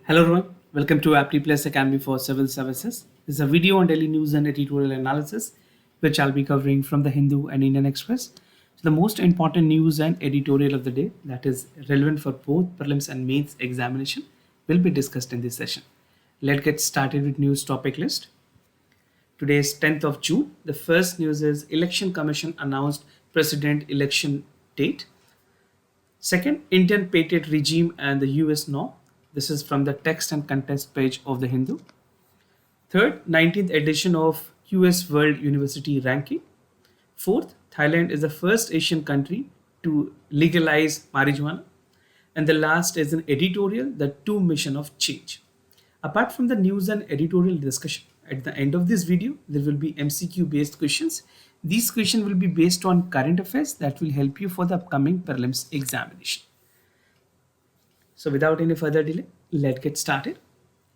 Hello everyone, welcome to Apti Plus Academy for Civil Services. This is a video on daily news and editorial analysis, which I'll be covering from the Hindu and Indian Express. So the most important news and editorial of the day that is relevant for both prelims and mains examination will be discussed in this session. Let's get started with news topic list. Today is 10th of June. The first news is Election Commission announced President election date. Second, Indian patent regime and the US law. This is from the text and contents page of the Hindu. Third, 19th edition of US World University Ranking. Fourth, Thailand is the first Asian country to legalize marijuana. And the last is an editorial, the two mission of change. Apart from the news and editorial discussion, at the end of this video, there will be MCQ based questions. These questions will be based on current affairs that will help you for the upcoming prelims examination. So without any further delay, let's get started.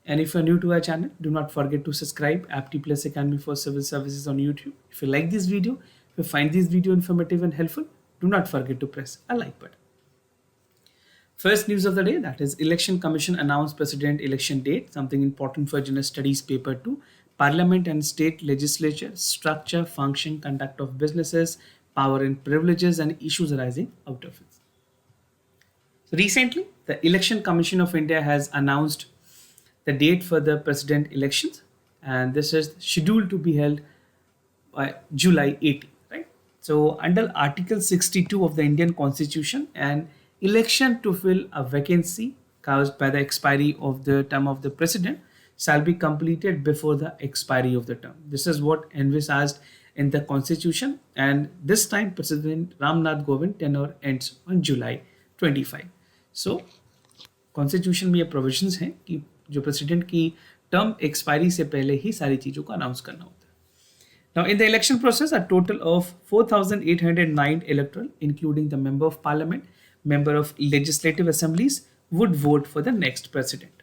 And if you're new to our channel, do not forget to subscribe Apti Plus Academy for Civil Services on YouTube. If you like this video, if you find this video informative and helpful, do not forget to press a like button. First news of the day, that is Election Commission announced President election date, something important for General Studies Paper 2, Parliament and State Legislature, structure, function, conduct of businesses, power and privileges and issues arising out of it. So recently, the Election Commission of India has announced the date for the president elections, and this is scheduled to be held by July 18, right? So under Article 62 of the Indian Constitution, an election to fill a vacancy caused by the expiry of the term of the president shall be completed before the expiry of the term. This is what envisaged in the Constitution, and this time President Ram Nath Kovind tenure ends on July 25. So constitution में ये provisions हैं कि जो president की term expiry से पहले ही सारी चीज़ों को अनाउंस करना होता है. Now in the election process a total of 4,809 electoral including the member of parliament, member of legislative assemblies would vote for the next president.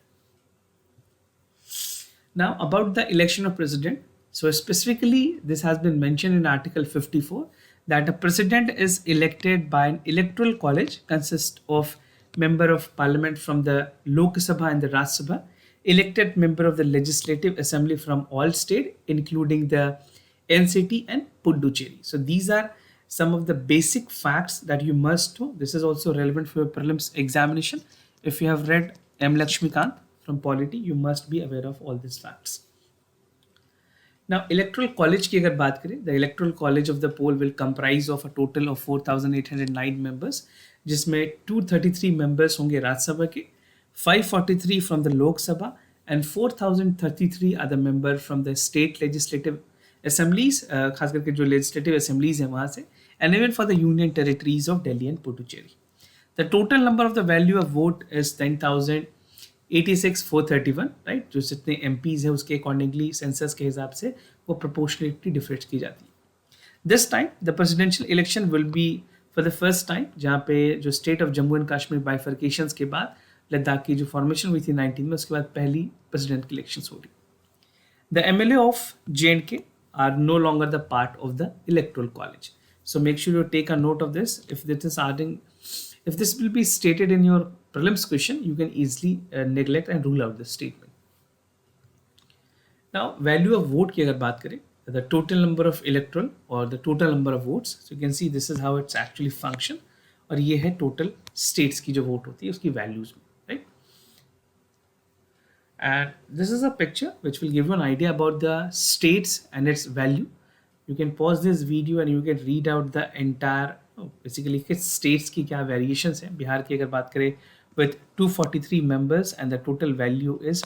Now about the election of president. So specifically this has been mentioned in Article 54 that a president is elected by an electoral college consists of member of parliament from the Lok Sabha and the Raj Sabha, elected member of the legislative assembly from all state including the NCT and Puducherry. So these are some of the basic facts that you must know. This is also relevant for your prelims examination. If you have read M. Lakshmikant from Polity, you must be aware of all these facts. Now, electoral college की अगर बात करें, the electoral college of the poll will comprise of a total of 4,809 members, जिसमें 233 members होंगे राज्यसभा के, 543 from the Lok Sabha and 4,033 are the members from the state legislative assemblies, खास करके जो legislative assemblies हैं वहाँ से, and even for the union territories of Delhi and Puducherry. The total number of the value of vote is 10,086,431, right. जो जितने MPs है उसके अकॉर्डिंगली सेंसस के हिसाब से वो प्रोपोर्शनलिटी डिफरेंट की जाती है. This time the presidential election will be for the first time, जहाँ पे जो state of Jammu and Kashmir bifurcations के बाद लद्दाख की जो फॉर्मेशन हुई थी 19 में, उसके बाद पहली प्रेसिडेंट की इलेक्शन हो रही. The MLA of J&K are no longer the part of the electoral college. So make sure you take a note of this. If this will be stated in your prelims question, you can easily neglect and rule out this statement. Now, value of vote की अगर बात करें, the total number of electoral or the total number of votes. So you can see this is how it's actually function. और ये है total states की जो vote होती है उसकी values में, right? And this is a picture which will give you an idea about the states and its value. You can pause this video and you can read out the entire basically किस states की क्या variations हैं. बिहार की अगर बात करें with 243 members and the total value is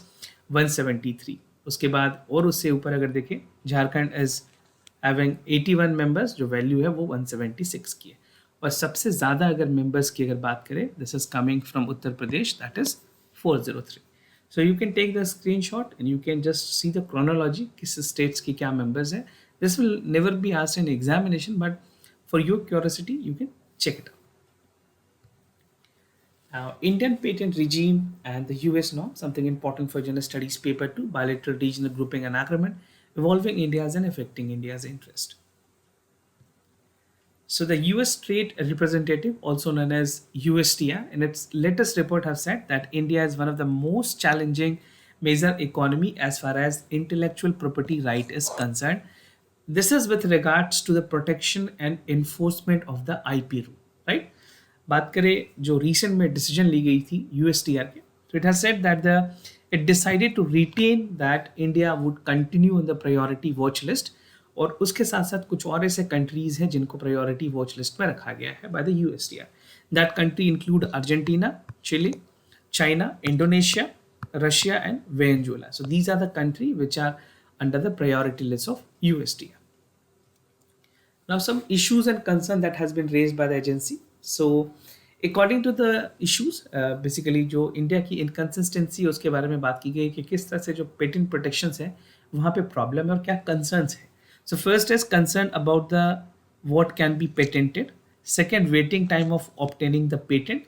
173. उसके बाद और उससे ऊपर अगर देखें, झारखंड is having 81 members, जो value है वो 176 की है. और सबसे ज़्यादा अगर members की अगर बात करें, this is coming from Uttar Pradesh, that is 403. So you can take the screenshot and you can just see the chronology किस states की क्या members हैं. This will never be asked in examination, but for your curiosity, you can check it out. Now, Indian patent regime and the US law, something important for General Studies Paper 2, bilateral regional grouping and agreement, evolving India's and affecting India's interest. So the US Trade Representative, also known as USTR, in its latest report have said that India is one of the most challenging major economy as far as intellectual property right is concerned. This is with regards to the protection and enforcement of the IP rule, right? बात करें जो recent में decision ली गई थी USTR के, so it has said that it decided to retain that India would continue on the priority watch list, और उसके साथ साथ कुछ और ऐसे कंट्रीज हैं जिनको प्रायोरिटी वॉच लिस्ट में रखा गया है by the USTR. That country include Argentina, Chile, China, Indonesia, Russia and Venezuela. So these are the country which are under the priority list of USTR. Now, some issues and concern that has been raised by the agency. So, according to the issues, basically जो India की inconsistency है उसके बारे में बात की गई कि किस तरह से जो पेटेंट प्रोटेक्शंस है वहाँ पे प्रॉब्लम है और क्या कंसर्न्स है. So first is concern about the what can be patented. Second, waiting time of obtaining the patent.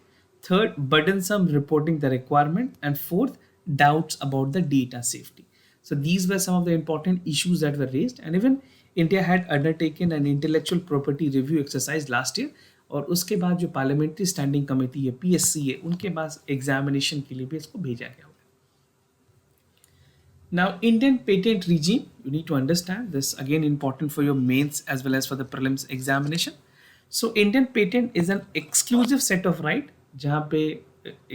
Third, burdensome reporting the requirement. And fourth, doubts about the data safety. So these were some of the important issues that were raised. And even India had undertaken an intellectual property review exercise last year. और उसके बाद जो parliamentary standing committee है PSC है उनके पास examination के लिए भी इसको भेजा गया. Now, Indian patent regime, you need to understand this, again important for your mains as well as for the prelims examination. So, Indian patent is an exclusive set of right जहाँ पे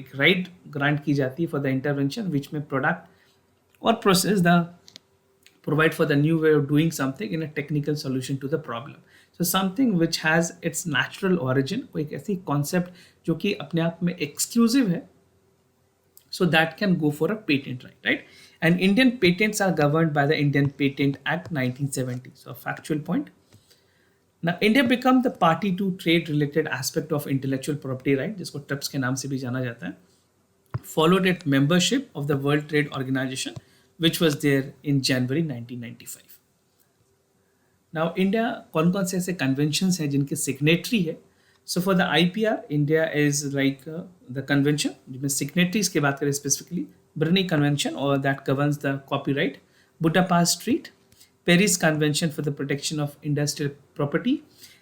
एक right grant की जाती है for the intervention which may product or process the provide for the new way of doing something in a technical solution to the problem. So, something which has its natural origin, कोई एक ऐसी concept जो कि अपने आप में exclusive है, so that can go for a patent right? And Indian patents are governed by the Indian Patent Act 1970. So a factual point. Now India became the party to trade related aspect of intellectual property right, जिसको TRIPS के नाम से भी जाना जाता है, followed its membership of the World Trade Organization which was there in January 1995. Now India कौन-कौन से ऐसे conventions हैं जिनके signatory है. So for the IPR, India is like the convention, जिसमें signatories की बात करें specifically, Brunei Convention or that governs the copyright, Budapest Treaty, Paris Convention for the protection of industrial property,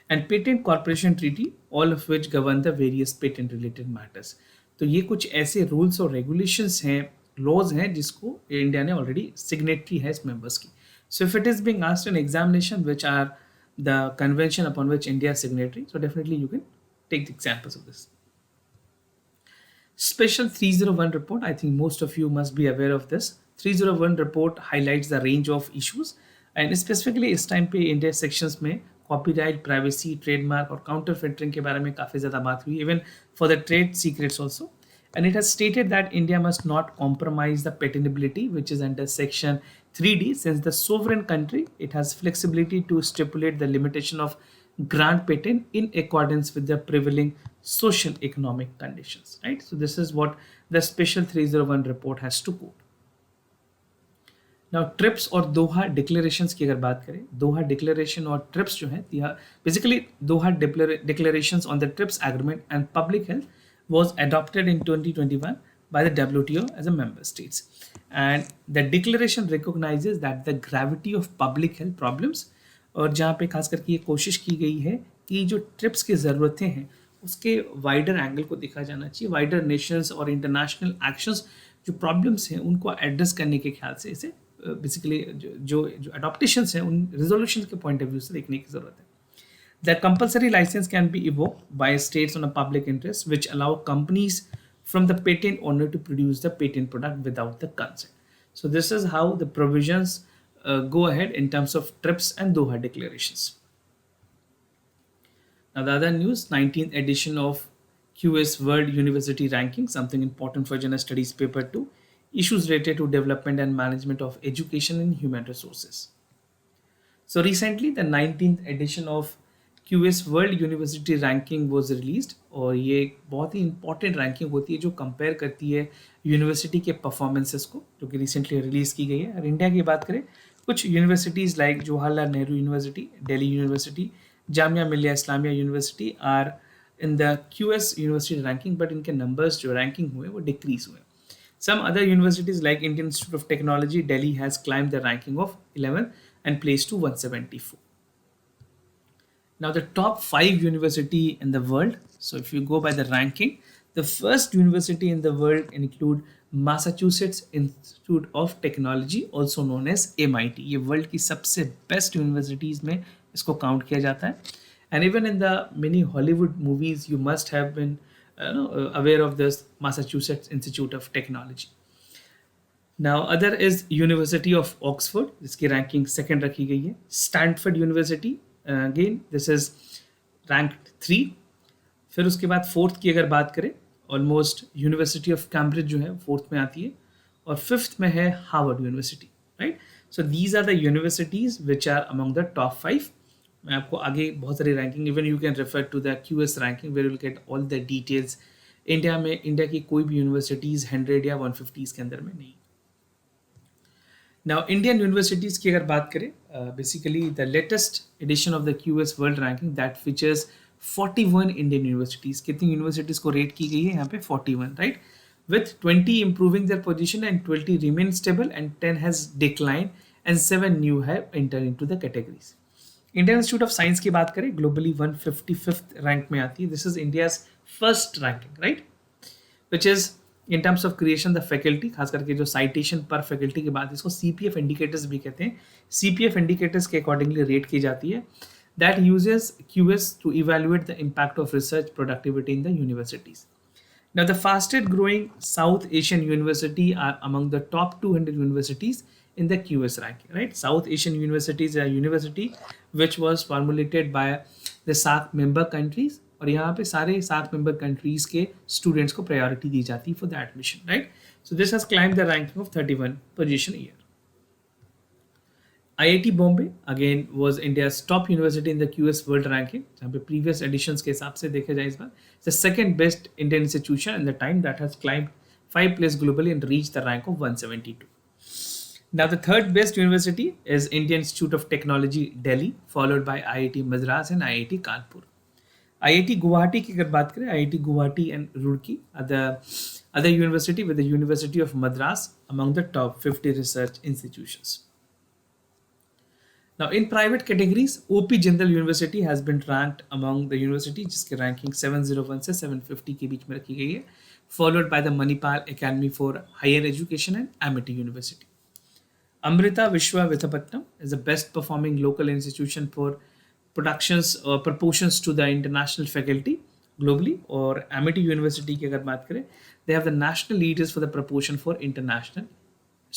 and Patent Corporation Treaty, all of which govern the various patent related matters. तो ये कुछ ऐसे rules और regulations हैं, laws हैं जिसको India ने already signatory है इस members की. So if it is being asked in examination which are the convention upon which India is signatory, so definitely you can take the examples of this. Special 301 report, I think most of you must be aware of this. 301 report highlights the range of issues and specifically इस time पे India sections में copyright, privacy, trademark और counterfeiting के बारे में काफ़ी ज़्यादा बात हुई, even for the trade secrets also. And it has stated that India must not compromise the patentability which is under section 3D. Since the sovereign country, it has flexibility to stipulate the limitation of grant patent in accordance with the prevailing social economic conditions, right? So this is what the special 301 report has to quote. Now trips और दोहा declarations की अगर बात करें, दोहा declaration और trips जो है, basically Doha declarations on the trips agreement and public health was adopted in 2021 by the WTO as a member states, and the declaration recognizes that the gravity of public health problems, और जहाँ पे खास करके ये कोशिश की गई है कि जो ट्रिप्स की ज़रूरतें हैं उसके वाइडर एंगल को देखा जाना चाहिए, वाइडर नेशंस और इंटरनेशनल एक्शंस जो प्रॉब्लम्स हैं उनको एड्रेस करने के ख्याल से इसे बेसिकली जो अडॉप्टेशंस हैं उन रिजोल्यूशन के पॉइंट ऑफ व्यू से देखने की ज़रूरत है. The compulsory license can be evoked by states on a public interest, which allow companies from the patent owner to produce the patent product without the consent. So this is how the provisions go ahead in terms of TRIPS and Doha declarations. Now the other news, 19th edition of QS World University Ranking, something important for General Studies Paper 2, issues related to development and management of education and human resources. So recently the 19th edition of QS world university ranking was released, और ये एक बहुत ही important ranking होती है जो compare करती है university के परफॉर्मेंसेस को, जो कि रिसेंटली रिलीज़ की गई है. और इंडिया की बात करें, कुछ universities like Jawaharlal Nehru university, Delhi university, Jamia Millia Islamia university are in the QS university ranking, but इनके नंबर्स जो रैंकिंग हुए वो डिक्रीज हुए. Some other universities like Indian Institute of Technology, Delhi has climbed the ranking of 11 and placed to 174. Now, the top 5 university in the world. So, if you go by the ranking, the first university in the world include Massachusetts Institute of Technology, also known as MIT. ये world की सबसे best universities में इसको count किया जाता है. And even in the many Hollywood movies, you must have been aware of this Massachusetts Institute of Technology. Now, other is University of Oxford, जिसकी ranking second रखी गई है. Stanford university, again this is ranked 3. फिर उसके बाद fourth की अगर बात करें, ऑलमोस्ट यूनिवर्सिटी ऑफ कैम्ब्रिज जो है फोर्थ में आती है, और फिफ्थ में है Harvard university, right. So these are the universities which are among the top 5. मैं आपको आगे बहुत सारी ranking, even you can refer to the QS ranking where will get all the details. India की कोई भी यूनिवर्सिटीज़ 100 या 150 के अंदर में नहीं. Now, Indian universities की अगर बात करें, basically the latest edition of the QS World Ranking that features 41 Indian universities. कितनी universities को rate की गई है यहाँ पे? 41, right? With 20 improving their position and 20 remain stable and 10 has declined and 7 new have entered into the categories. Indian Institute of Science की बात करें, globally 155th rank में आती है. This is India's first ranking, right? Which is in terms of creation the faculty, खास करके जो citation पर फैकल्टी के बाद इसको CPF इंडिकेटर्स भी कहते हैं. CPF इंडिकेटर्स के अकॉर्डिंगली रेट की जाती है. That uses QS to evaluate the impact of research productivity in the universities. Now, the fastest growing South Asian university are among the top 200 universities in the QS ranking, right? South Asian universities are a university which was formulated by the SAARC member countries, और यहाँ पे सारे SAARC member countries के students को priority दी जाती है for the admission, right? So this has climbed the ranking of 31 position a year. IIT Bombay again was India's top university in the QS World Ranking. जहाँ पे previous editions के हिसाब से देखा जाए इस बार, it's the second best Indian institution in the time that has climbed 5 places globally and reached the rank of 172. Now, the third best university is Indian Institute of Technology, Delhi, followed by IIT Madras and IIT Kanpur. IIT Guwahati की अगर बात करें, IIT Guwahati and Roorkee are the other university with the University of Madras among the top 50 research institutions. Now, in private categories, OP Jindal University has been ranked among the university जिसके ranking 701 से 750 के बीच में रखी गई है, followed by the Manipal Academy for Higher Education and Amity University. Amrita Vishwa Visakhapatnam is the best performing local institution for proportions to the international faculty globally. और Amity University की अगर बात करें, they have the national leaders for the proportion for international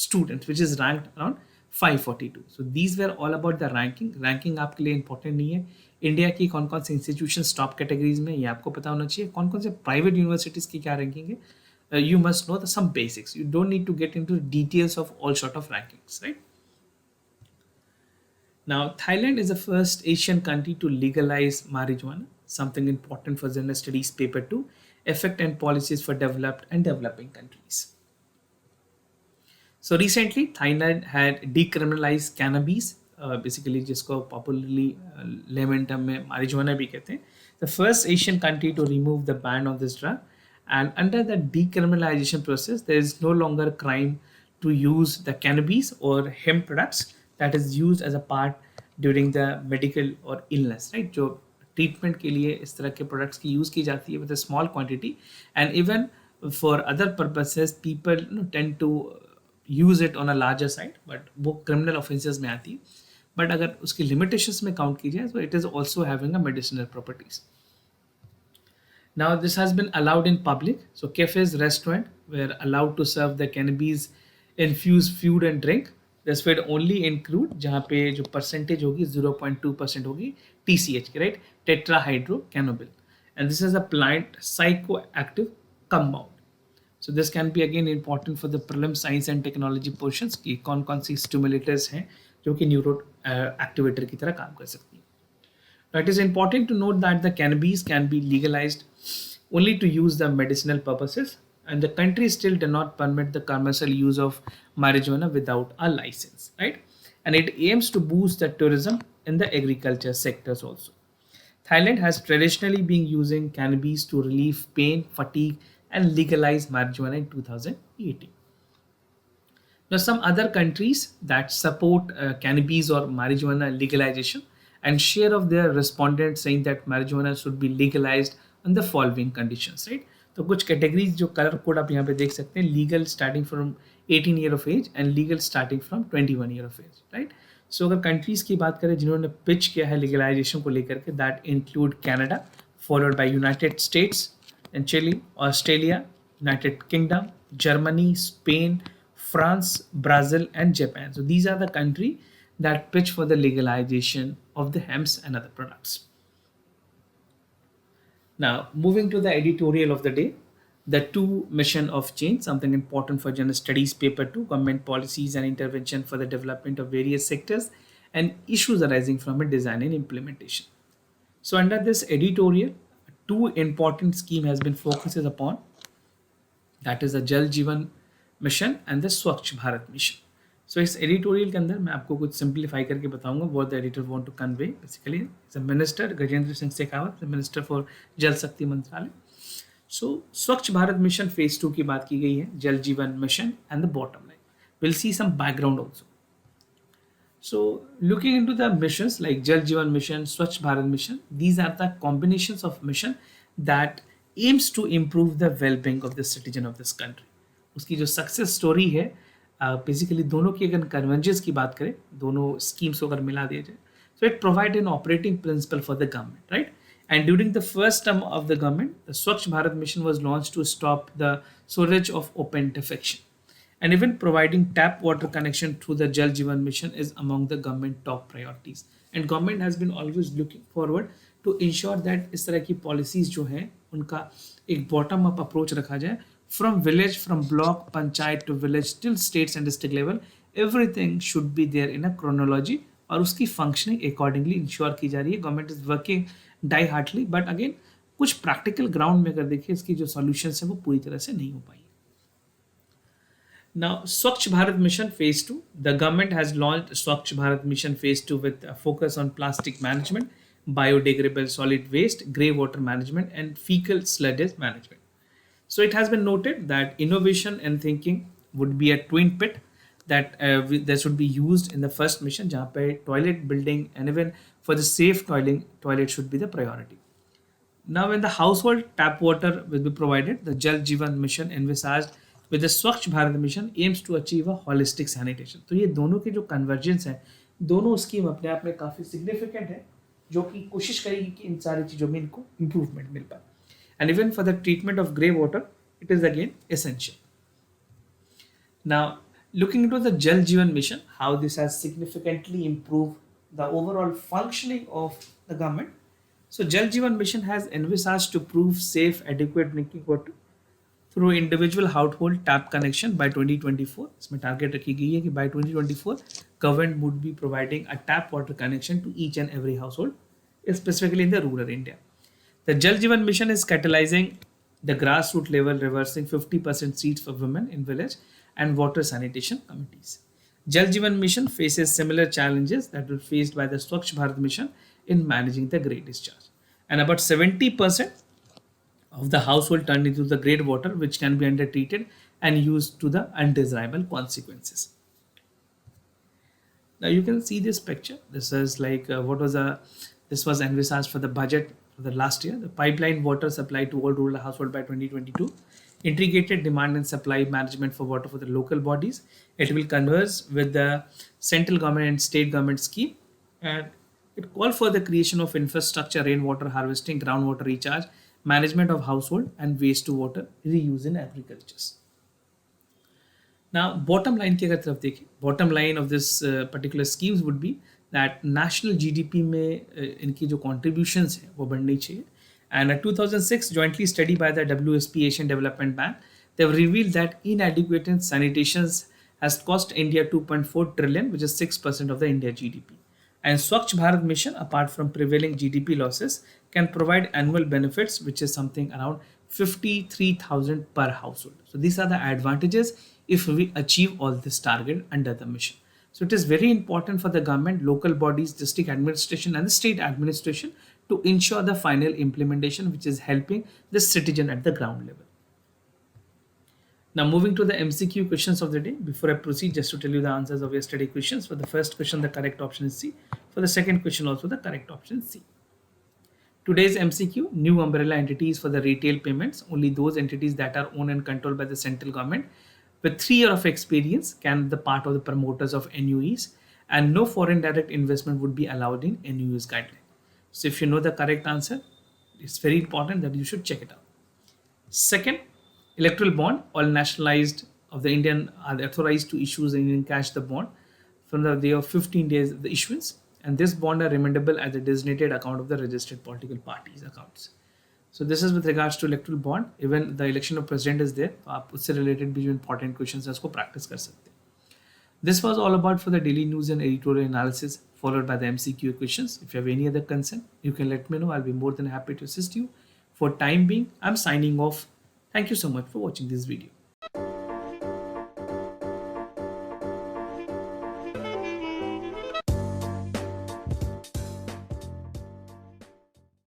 students, which is ranked around 542. So these were all about the ranking. Ranking आपके लिए important नहीं है. India की कौन कौन से institutions top categories में, ये आपको पता होना चाहिए. कौन कौन से private universities की क्या ranking है, you must know some basics. You don't need to get into details of all sort of rankings, right? Now, Thailand is the first Asian country to legalize marijuana, something important for Gender Studies paper 2, effect and policies for developed and developing countries. So recently, Thailand had decriminalized cannabis, basically जिसको popularly layman term में marijuana भी कहते हैं. The first Asian country to remove the ban of this drug, and under the decriminalization process, there is no longer crime to use the cannabis or hemp products that is used as a part during the medical or illness, right? जो treatment के लिए इस तरह के products की use की जाती है with a small quantity, and even for other purposes people tend to use it on a larger side, but वो criminal offenses में आती है. But अगर उसकी limitations में count की जाए, so it is also having a medicinal properties. Now, this has been allowed in public. So cafes, restaurant were allowed to serve the cannabis infused food and drink. This would only include जहाँ पे जो percentage होगी 0.2% होगी TCH की, right? Tetrahydrocannabinol, and this is a plant psychoactive compound. So this can be again important for the prelim science and technology portions कि कौन कौन सी stimulators हैं जो कि न्यूरो एक्टिवेटर की तरह काम कर सकती है. Now, it is important to note that the cannabis can be legalized only to use the medicinal purposes, and the country still do not permit the commercial use of marijuana without a license, right? And it aims to boost the tourism in the agriculture sectors also. Thailand has traditionally been using cannabis to relieve pain, fatigue, and legalize marijuana in 2018. Now, some other countries that support cannabis or marijuana legalization and share of their respondents saying that marijuana should be legalized on the following conditions, right? तो कुछ categories जो colour code आप यहाँ पे देख सकते हैं, legal starting from 18 year of age and legal starting from 21 year of age, right? So अगर कंट्रीज की बात करें जिन्होंने पिच किया है लीगलाइजेशन को लेकर के, that include Canada, followed by United States and Chile, Australia, United Kingdom, Germany, Spain, France, Brazil, and Japan. So these are the countries that pitch for the legalization of the hemps and other products. Now, moving to the editorial of the day, the two mission of change, something important for general studies paper 2, government policies and intervention for the development of various sectors and issues arising from a design and implementation. So under this editorial, two important scheme has been focuses upon, that is the Jal Jeevan Mission and the Swachh Bharat Mission. So इस editorial के अंदर मैं आपको कुछ simplify करके बताऊंगा what the editor want to convey. Basically, the minister Gajendra Singh Shekhawat, the minister for Jal Shakti मंत्रालय. So Swachh Bharat Mission phase 2 की बात की गई है, Jal Jeevan Mission and the bottom line. We'll see some background also. So looking into the missions like Jal Jeevan Mission, Swachh Bharat Mission, these are the combinations of mission that aims to improve the well-being of the citizen of this country. उसकी जो success story है, basically दोनों की अगर convergence की बात करें, दोनों स्कीम्स को अगर मिला दिया जाए, so it provide an operating principle for the government, right? And during the first term of the government, the Swachh Bharat Mission was launched to stop the sewage of open defecation. And even providing tap water connection through the Jal Jeevan Mission is among the government top priorities. And government has been always looking forward to ensure that इस तरह की policies जो हैं उनका एक bottom up approach रखा जाए, from village, from block, panchayat to village till states and district level, everything should be there in a chronology और उसकी functioning accordingly ensure की जा रही है. Government is working die hardly, but again कुछ practical ground में अगर देखिए इसकी जो solutions है वो पूरी तरह से नहीं हो पाई. Now, Swachh Bharat Mission Phase 2. The government has launched Swachh Bharat Mission Phase 2 with a focus on plastic management, biodegradable solid waste, grey water management, and fecal sludge management. So it has been noted that innovation and thinking would be a twin pit that that should be used in the first mission, जहाँ पे toilet building and even for the safe toilet should be the priority. Now, when the household tap water will be provided, the Jal Jeevan Mission envisaged with the Swachh Bharat Mission aims to achieve a holistic sanitation. तो ये दोनों के जो convergence है, दोनों scheme अपने आप में काफ़ी significant है, जो कि कोशिश करेगी कि इन सारी चीज़ों में इनको improvement मिल पाए. And even for the treatment of grey water, it is again essential. Now, looking into the Jal Jeevan Mission, how this has significantly improved the overall functioning of the government. So, Jal Jeevan Mission has envisaged to prove safe, adequate drinking water through individual household tap connection by 2024. इसमें target रखी गई है कि by 2024 government would be providing a tap water connection to each and every household, specifically in the rural India. The Jal Jeevan Mission is catalyzing the grassroots level, reversing 50% seats for women in village and water sanitation committees. Jal Jeevan Mission faces similar challenges that were faced by the Swachh Bharat Mission in managing the grey discharge. And about 70% of the household turned into the grey water, which can be undertreated and used to the undesirable consequences. Now you can see this picture. This is like this was envisaged for the budget for the last year. The pipeline water supply to all rural household by 2022. Integrated demand and supply management for water for the local bodies. It will converge with the central government and state government scheme, and it called for the creation of infrastructure, rainwater harvesting, groundwater recharge, management of household and waste to water reuse in agriculture. Now, bottom line की अगर तरफ देखें, bottom line of this particular schemes would be that national GDP में इनकी जो contributions हैं वो बढ़नी चाहिए. And a 2006 jointly study by the WSP Asian Development Bank, they have revealed that inadequate sanitation has cost India 2.4 trillion, which is 6% of the India GDP. And Swachh Bharat Mission, apart from prevailing GDP losses, can provide annual benefits, which is something around 53,000 per household. So these are the advantages if we achieve all this target under the mission. So it is very important for the government, local bodies, district administration and the state administration to ensure the final implementation, which is helping the citizen at the ground level. Now moving to the MCQ questions of the day. Before I proceed, just to tell you the answers of yesterday questions. For the first question, the correct option is C. For the second question also, the correct option C. Today's MCQ, new umbrella entities for the retail payments. Only those entities that are owned and controlled by the central government with 3 years of experience can be the part of the promoters of NUEs, and no foreign direct investment would be allowed in NUEs guideline. So if you know the correct answer, it's very important that you should check it out. Second, electoral bond. All nationalized of the Indian are authorized to issue the Indian cash the bond from the day of 15 days of the issuance, and this bond are remittable as a designated account of the registered political parties accounts. So this is with regards to electoral bond. Even the election of president is there, तो आप उससे related भी जो important questions है उसको practice कर सकते हैं. This was all about for the daily news and editorial analysis, followed by the MCQ questions. If you have any other concern, you can let me know. I'll be more than happy to assist you. For time being, I'm signing off. Thank you so much for watching this video.